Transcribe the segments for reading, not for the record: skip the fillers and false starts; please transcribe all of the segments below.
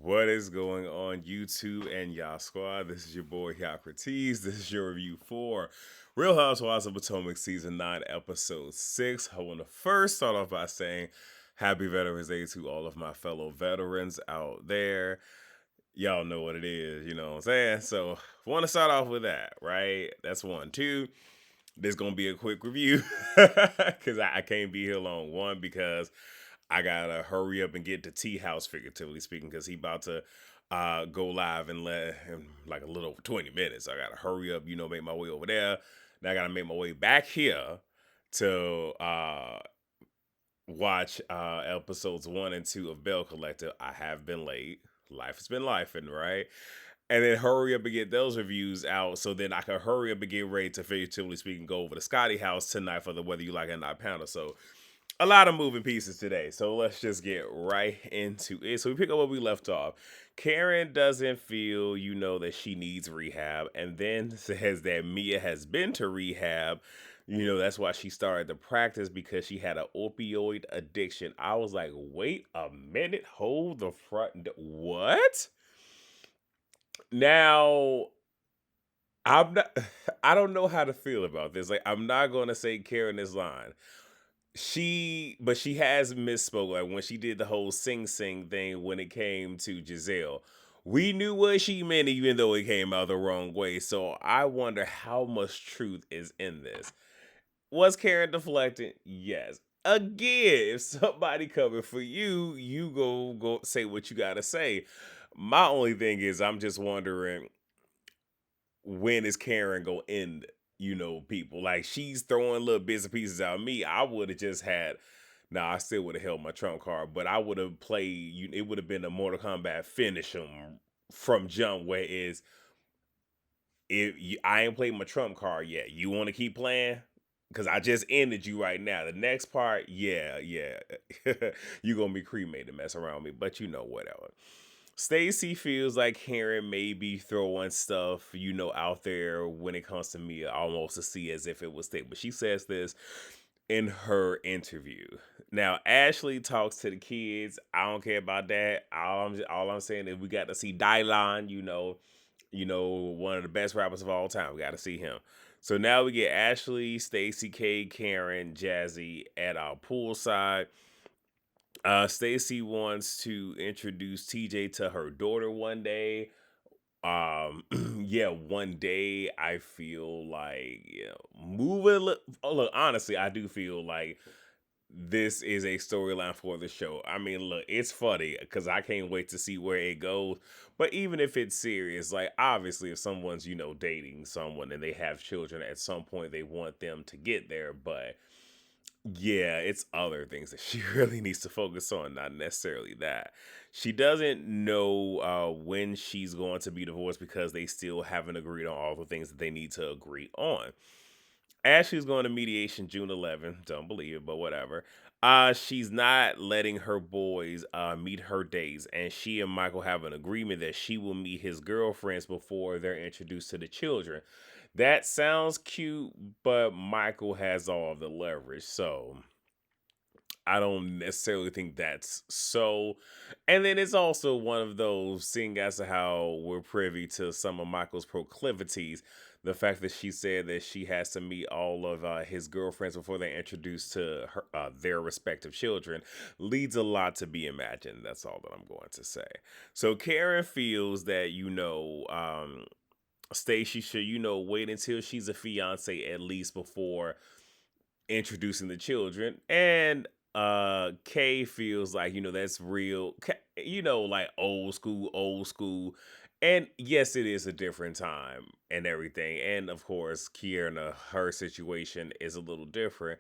What is going on, YouTube and y'all squad? This is your boy Hiocrates. This is your review for Real Housewives of Potomac Season 9, Episode 6. I want to first start off by saying Happy Veterans Day to all of my fellow veterans out there. Y'all know what it is, you know what I'm saying? So, I want to start off with that, right? That's one. Two, this going to be a quick review because I can't be here long. One, because I gotta hurry up and get to Tea House, figuratively speaking, because he about to go live in like a little over 20 minutes. I gotta hurry up, make my way over there. Then I gotta make my way back here to watch episodes 1 and 2 of Bell Collective. I have been late. Life has been lifing, right? And then hurry up and get those reviews out so then I can hurry up and get ready to, figuratively speaking, go over to Scotty House tonight for the Whether You Like It or Not panel. So a lot of moving pieces today. So let's just get right into it. So we pick up where we left off. Karen doesn't feel, that she needs rehab, and then says that Mia has been to rehab. That's why she started to practice because she had an opioid addiction. I was like, wait a minute, hold the front. What? Now, I'm not, I don't know how to feel about this. Like, I'm not going to say Karen is lying. But she has misspoke. Like when she did the whole sing thing when it came to Giselle, we knew what she meant, even though it came out the wrong way. So I wonder how much truth is in this. Was Karen deflecting? Yes. Again, if somebody coming for you, you go say what you gotta say. My only thing is, I'm just wondering, when is Karen gonna end, people? Like she's throwing little bits and pieces out of me. I would have just had I still would have held my trump card, but I would have played it would have been a Mortal Kombat finish them from jump where is if you, I ain't played my trump card yet. You want to keep playing? Because I just ended you right now. The next part, yeah. You gonna be cremated, mess around me, but whatever. Stacy feels like Karen may be throwing stuff, out there when it comes to Mia, almost to see as if it was thick. But she says this in her interview. Now, Ashley talks to the kids. I don't care about that. All I'm saying is we got to see Dylan, one of the best rappers of all time. We got to see him. So now we get Ashley, Stacy, K, Karen, Jazzy at our poolside. Stacy wants to introduce TJ to her daughter one day. Yeah, one day I feel like moving. Look, honestly, I do feel like this is a storyline for the show. I mean, look, it's funny because I can't wait to see where it goes. But even if it's serious, like obviously, if someone's dating someone and they have children, at some point they want them to get there, but yeah, it's other things that she really needs to focus on, not necessarily that. She doesn't know when she's going to be divorced because they still haven't agreed on all the things that they need to agree on. Ashley's going to mediation June 11th. Don't believe it, but whatever. She's not letting her boys meet her dates, and she and Michael have an agreement that she will meet his girlfriends before they're introduced to the children. That sounds cute, but Michael has all of the leverage, so I don't necessarily think that's so. And then it's also one of those, seeing as to how we're privy to some of Michael's proclivities. The fact that she said that she has to meet all of his girlfriends before they're introduced to their respective children leads a lot to be imagined. That's all that I'm going to say. So Karen feels that, Stacey should, wait until she's a fiance at least before introducing the children. And Kay feels like, that's real, like old school. And yes, it is a different time and everything. And of course, Kierna, her situation is a little different.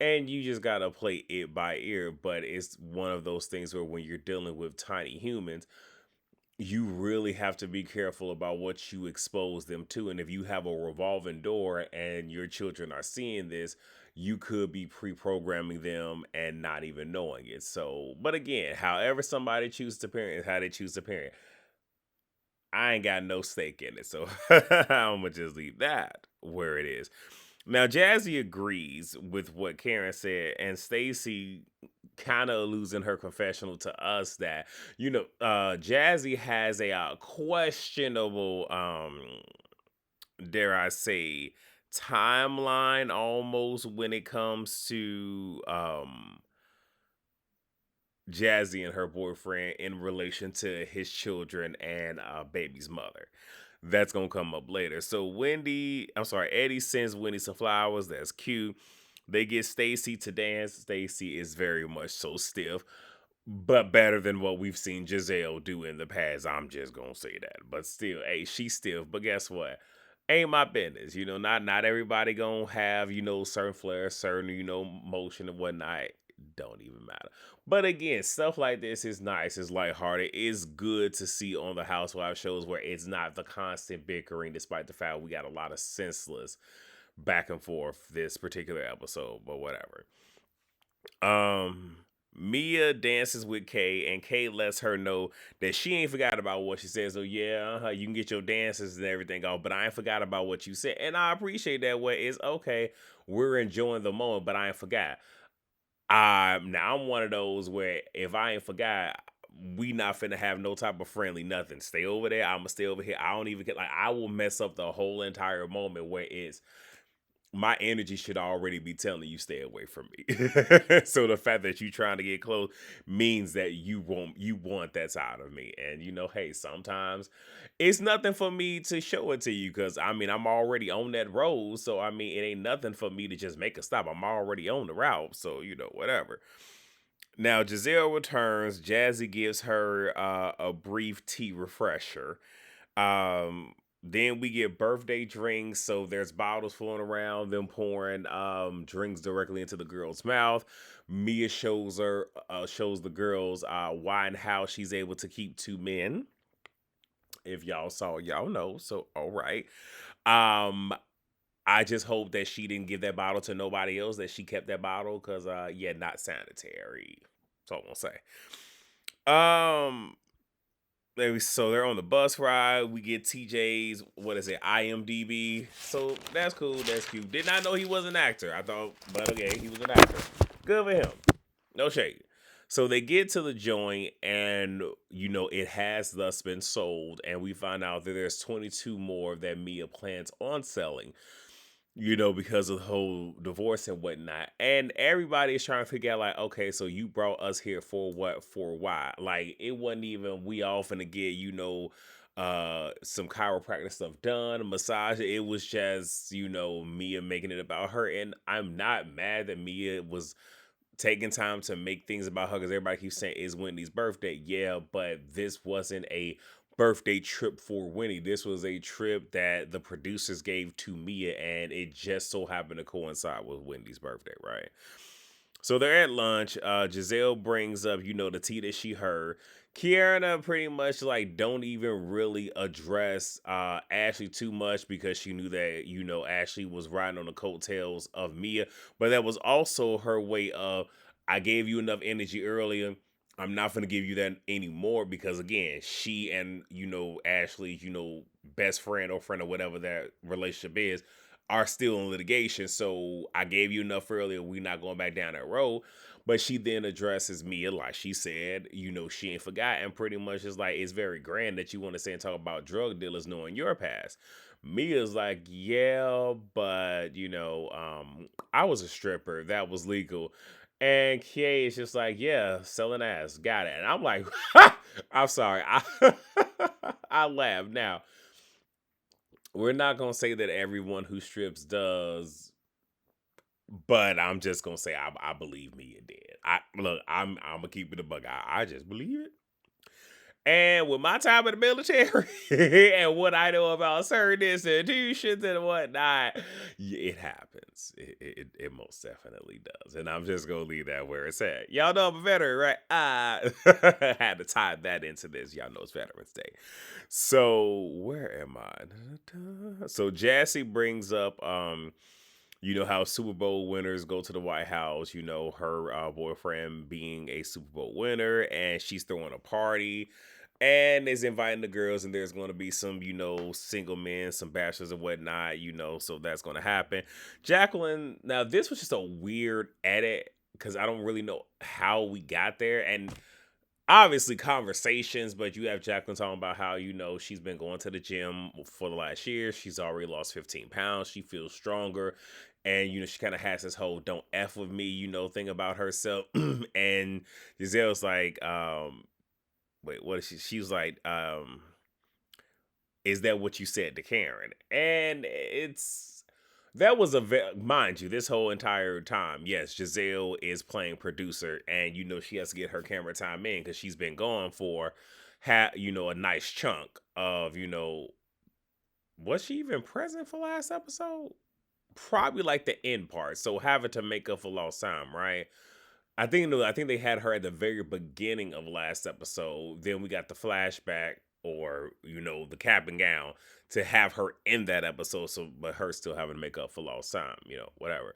And you just gotta play it by ear. But it's one of those things where when you're dealing with tiny humans, you really have to be careful about what you expose them to. And if you have a revolving door and your children are seeing this, you could be pre-programming them and not even knowing it. So, but again, however somebody chooses to parent is how they choose to parent. I ain't got no stake in it. So I'm gonna just leave that where it is. Now, Jazzy agrees with what Karen said, and Stacy kind of alludes in her confessional to us that, Jazzy has a questionable, dare I say, timeline almost when it comes to Jazzy and her boyfriend in relation to his children and baby's mother. That's gonna come up later. So Eddie sends Wendy some flowers. That's cute. They get Stacy to dance. Stacy is very much so stiff, but better than what we've seen Giselle do in the past. I'm just gonna say that. But still, hey, she's stiff. But guess what? Ain't my business. Not everybody gonna have, certain flair, certain, motion and whatnot. Don't even matter. But again, stuff like this is nice, it's lighthearted. It's good to see on the Housewives shows where it's not the constant bickering, despite the fact we got a lot of senseless back and forth this particular episode, but whatever. Um, Mia dances with Kay, and Kay lets her know that she ain't forgot about what she says. So yeah, you can get your dances and everything off, but I ain't forgot about what you said, and I appreciate that. Way it's okay. We're enjoying the moment, but I ain't forgot. Now I'm one of those where if I ain't forgot, we not finna have no type of friendly nothing. Stay over there. I'ma stay over here. I don't even get like I will mess up the whole entire moment where it's my energy should already be telling you stay away from me. So the fact that you trying to get close means that you want that side of me. And hey, sometimes it's nothing for me to show it to you because I'm already on that road. So it ain't nothing for me to just make a stop. I'm already on the route. So whatever. Now Giselle returns. Jazzy gives her a brief tea refresher. Then we get birthday drinks. So there's bottles flowing around, them pouring drinks directly into the girl's mouth. Mia shows the girls why and how she's able to keep two men. If y'all saw, y'all know. So all right. Um, I just hope that she didn't give that bottle to nobody else, that she kept that bottle, because yeah, not sanitary. So I'm gonna say. Um, so they're on the bus ride. We get TJ's, what is it, IMDb. So that's cool. That's cute. Did not know he was an actor. I thought, but okay, he was an actor. Good for him. No shade. So they get to the joint, and it has thus been sold, and we find out that there's 22 more that Mia plans on selling, because of the whole divorce and whatnot. And everybody is trying to figure out, like, okay, so you brought us here for what, for why? Like, it wasn't even we all finna get, some chiropractic stuff done, a massage. It was just, Mia making it about her. And I'm not mad that Mia was taking time to make things about her because everybody keeps saying it's Wendy's birthday. Yeah, but this wasn't a birthday trip for Winnie. This was a trip that the producers gave to Mia, and it just so happened to coincide with Wendy's birthday, right? So they're at lunch. Giselle brings up, the tea that she heard. Kiana pretty much like don't even really address Ashley too much because she knew that, Ashley was riding on the coattails of Mia. But that was also her way of, I gave you enough energy earlier. I'm not gonna give you that anymore because again, she and Ashley, best friend or friend or whatever that relationship is, are still in litigation. So I gave you enough earlier. We're not going back down that road. But she then addresses Mia, like she said, she ain't forgotten. Pretty much is like, it's very grand that you want to say and talk about drug dealers knowing your past. Mia's like, yeah, but I was a stripper. That was legal. And Kay is just like, yeah, selling ass. Got it. And I'm like, I'm sorry. I laughed. Now, we're not gonna say that everyone who strips does, but I'm just gonna say I believe Mia did. I'm gonna keep it a bug. I just believe it. And with my time in the military and what I know about certain institutions and whatnot, it happens. It most definitely does. And I'm just going to leave that where it's at. Y'all know I'm a veteran, right? I had to tie that into this. Y'all know it's Veterans Day. So where am I? So Jassy brings up, how Super Bowl winners go to the White House, her boyfriend being a Super Bowl winner, and she's throwing a party and is inviting the girls, and there's going to be some, single men, some bachelors and whatnot, so that's going to happen. Jacqueline, now this was just a weird edit because I don't really know how we got there. And obviously conversations, but you have Jacqueline talking about how, she's been going to the gym for the last year. She's already lost 15 pounds. She feels stronger. And, she kind of has this whole don't F with me, thing about herself. And Giselle's like, wait, what is she? She's like, is that what you said to Karen? And that was mind you, this whole entire time, yes, Giselle is playing producer, and she has to get her camera time in because she's been gone for a nice chunk of was she even present for last episode? Probably like the end part, so having to make up for lost time, right? I think they had her at the very beginning of last episode. Then we got the flashback, or the cap and gown, to have her in that episode. So, but her still having to make up for lost time, whatever.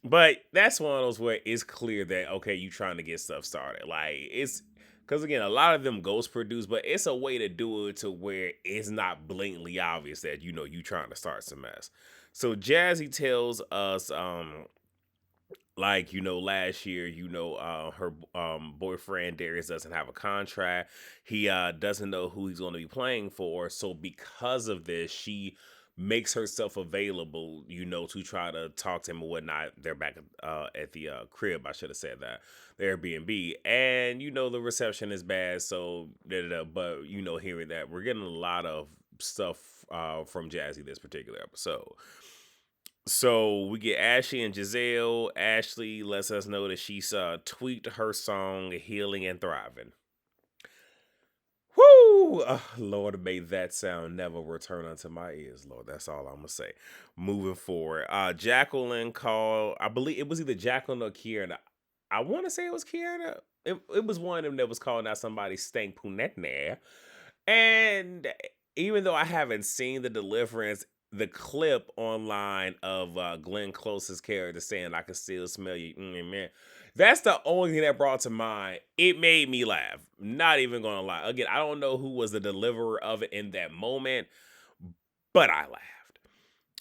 But that's one of those where it's clear that, okay, you trying to get stuff started. Like, it's because again, a lot of them ghost produce, but it's a way to do it to where it's not blatantly obvious that you trying to start some mess. So Jazzy tells us, like, last year, her boyfriend Darius doesn't have a contract. He doesn't know who he's going to be playing for. So because of this, she makes herself available, to try to talk to him and whatnot. They're back at the crib, I should have said that, the Airbnb. And the reception is bad, so but hearing that, we're getting a lot of stuff from Jazzy this particular episode. So we get Ashley and Giselle. Ashley lets us know that she's tweaked her song "Healing and Thriving." Whoo! Lord, may that sound never return unto my ears, Lord. That's all I'm gonna say. Moving forward, Jacqueline called. I believe it was either Jacqueline or Kieran. I want to say it was Kieran. It was one of them that was calling out somebody stank punetner. And even though I haven't seen the deliverance, the clip online of Glenn Close's character saying, "I can still smell you," man, that's the only thing that brought to mind. It made me laugh. Not even gonna lie. Again, I don't know who was the deliverer of it in that moment, but I laughed.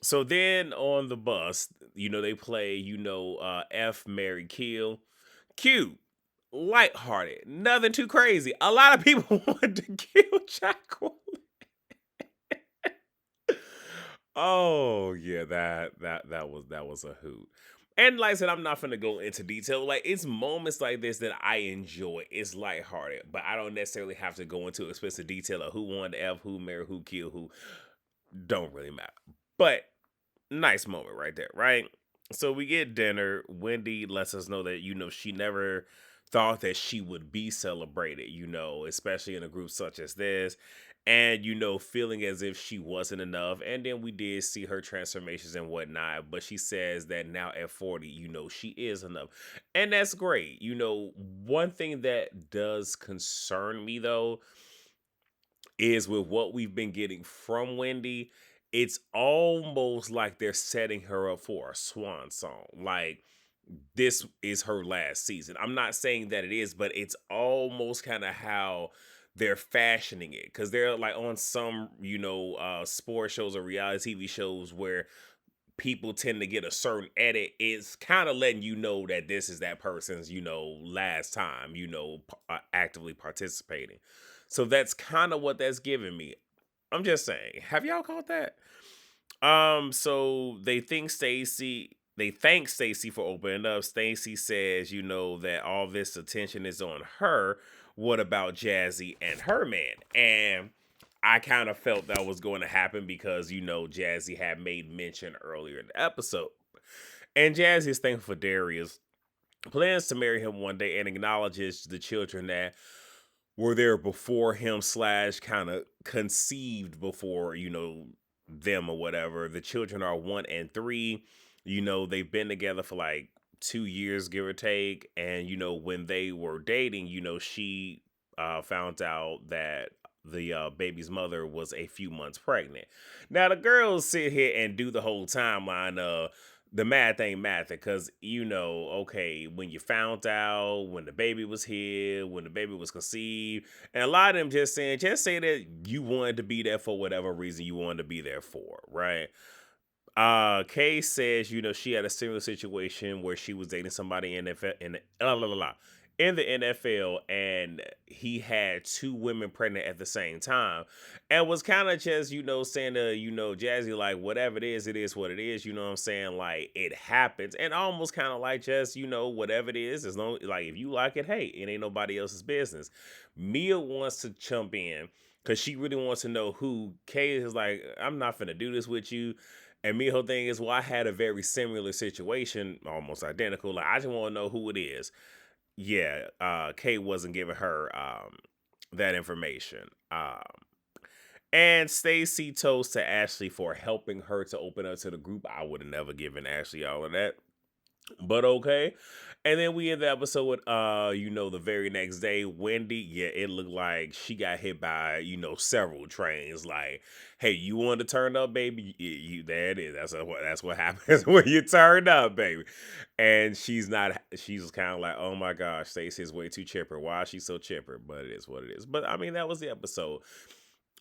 So then on the bus, they play, F, Mary, Kill. Cute, lighthearted, nothing too crazy. A lot of people wanted to kill Jacqueline. Oh yeah, that was a hoot. And like I said, I'm not gonna go into detail. Like, it's moments like this that I enjoy. It's lighthearted, but I don't necessarily have to go into explicit detail of who won the F, who married, who killed who. Don't really matter. But nice moment right there, right? So we get dinner. Wendy lets us know that, she never thought that she would be celebrated, especially in a group such as this. And, feeling as if she wasn't enough. And then we did see her transformations and whatnot. But she says that now at 40, she is enough. And that's great. One thing that does concern me, though, is with what we've been getting from Wendy, it's almost like they're setting her up for a swan song. Like, this is her last season. I'm not saying that it is, but it's almost kind of how they're fashioning it. Because they're like on some, sports shows or reality TV shows where people tend to get a certain edit. It's kind of letting you know that this is that person's, last time, actively participating. So that's kind of what that's giving me. I'm just saying. Have y'all caught that? So they thank Stacy for opening up. Stacy says, that all this attention is on her. What about Jazzy and her man? And I kind of felt that was going to happen because, Jazzy had made mention earlier in the episode. And Jazzy is thankful for Darius, plans to marry him one day, and acknowledges the children that were there before him, slash kind of conceived before, them or whatever. The children are 1 and 3. They've been together for like 2 years, give or take. And, when they were dating, she found out that the baby's mother was a few months pregnant. Now, the girls sit here and do the whole timeline of the math ain't math because, okay, when you found out, when the baby was here, when the baby was conceived, and a lot of them just say that you wanted to be there for whatever reason you wanted to be there for, right? Kay says, she had a similar situation where she was dating somebody in the NFL, and he had two women pregnant at the same time, and was kind of just, saying to, Jazzy, like, whatever it is what it is, you know what I'm saying? Like, it happens, and almost kind of like, just, whatever it is, as long, like, if you like it, hey, it ain't nobody else's business. Mia wants to jump in because she really wants to know who. Kay is like, I'm not finna do this with you. And me, whole thing is, well, I had a very similar situation, almost identical. Like, I just want to know who it is. Yeah, Kay wasn't giving her that information. And Stacy toast to Ashley for helping her to open up to the group. I would have never given Ashley all of that. But okay. And then we end the episode with the very next day, Wendy, yeah, it looked like she got hit by, several trains. Like, hey, you want to turn up, baby? You there it is. That's what happens when you turn up, baby. And she's kind of like, oh my gosh, Stacey's way too chipper. Why is she so chipper? But it is what it is. But I mean, that was the episode.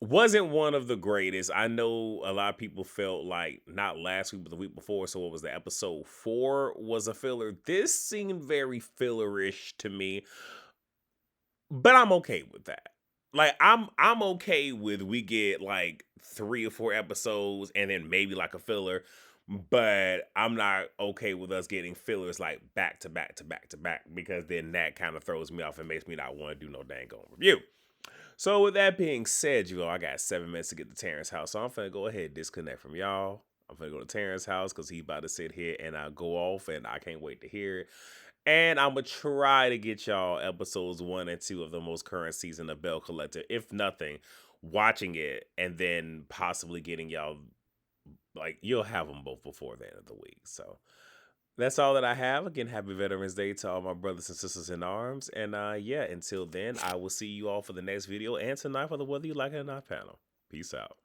Wasn't one of the greatest. I know a lot of people felt like not last week, but the week before. So what was the episode 4 was a filler. This seemed very fillerish to me, but I'm okay with that. Like I'm okay with we get like 3 or 4 episodes and then maybe like a filler, but I'm not okay with us getting fillers like back to back to back to back because then that kind of throws me off and makes me not want to do no dang on review. So with that being said, I got 7 minutes to get to Terrence's house. So I'm finna go ahead and disconnect from y'all. I'm finna go to Terrence's house because he about to sit here and go off, and I can't wait to hear it. And I'm gonna try to get y'all episodes 1 and 2 of the most current season of Bell Collector. If nothing, watching it and then possibly getting y'all, like, you'll have them both before the end of the week. So that's all that I have. Again, happy Veterans Day to all my brothers and sisters in arms. And yeah, until then, I will see you all for the next video and tonight for the Whether You Like It or Not panel. Peace out.